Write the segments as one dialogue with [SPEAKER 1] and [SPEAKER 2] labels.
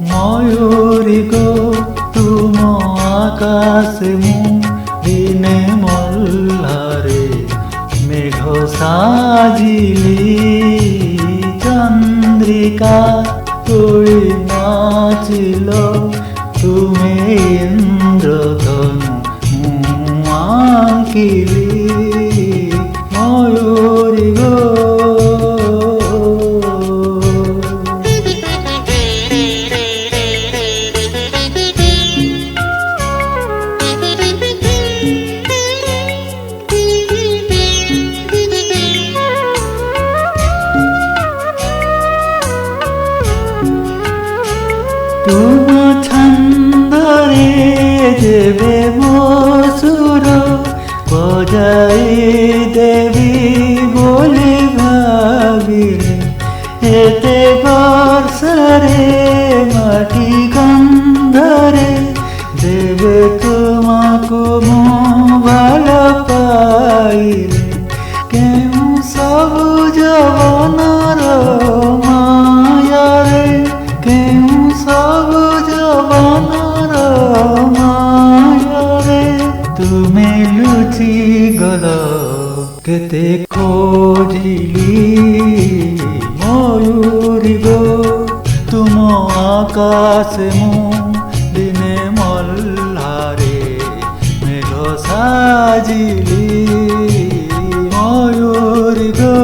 [SPEAKER 1] ময়ূরী গো তুম আকাশে মু দিনে মল্লারে মেঘ সাজিলি চন্দ্রিকা তোড়ি নাচিল তুমি ইন্দ্রধনু আঁকিলি ময়ূরী গো। তুম ছন্দরে দেবে মসুর বজাই দেবী বলে ভাবিলে এতে বর্ষারে মাটি গন্ধরে দেবে তোমাকে মো ভালো পাইলে কেউ সবুজ বনর মায়ারে কেউ সবুজ বনর মায়ারে তুমি লুচি গল কেতে খোঁজিলি ময়ূরী গো তুম আকাশে মু দিনে মল্লারে মেঘ সাজিলি ময়ূরী গো।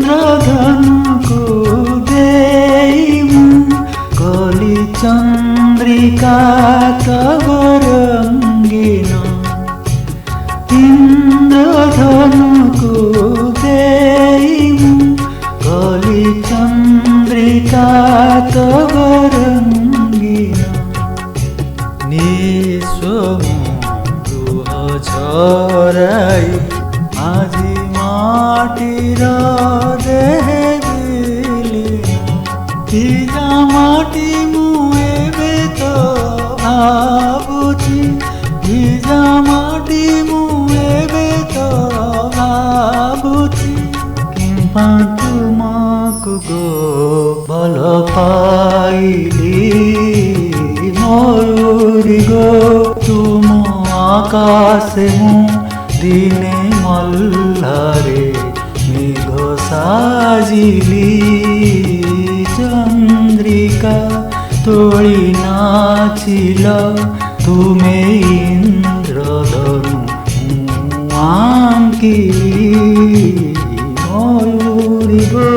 [SPEAKER 1] ইন্দ্রধনুকু দেইমু কলি চন্দ্রিকা তব রঙ্গিন ইন্দ্রধনুকু দেইমু কলি চন্দ্রিকা তব রঙ্গিন নিঃস্বমু দুহ ছড়াই আজি মাটির দেহে বিলীন ভিজা মাটি মু এবে তো ভাবুছি ভিজা মাটি মু এবে তো ভাবুছি কিংবা তুমাকু গো ভাল পাইলি ময়ূরী গো তুম আকাশে মু দিনে মল্লারে মেঘ সাজিলি চন্দ্রিকা তোড়ি নাচিল তুমি ইন্দ্রধনু আঁকিলি ময়ূরী গো।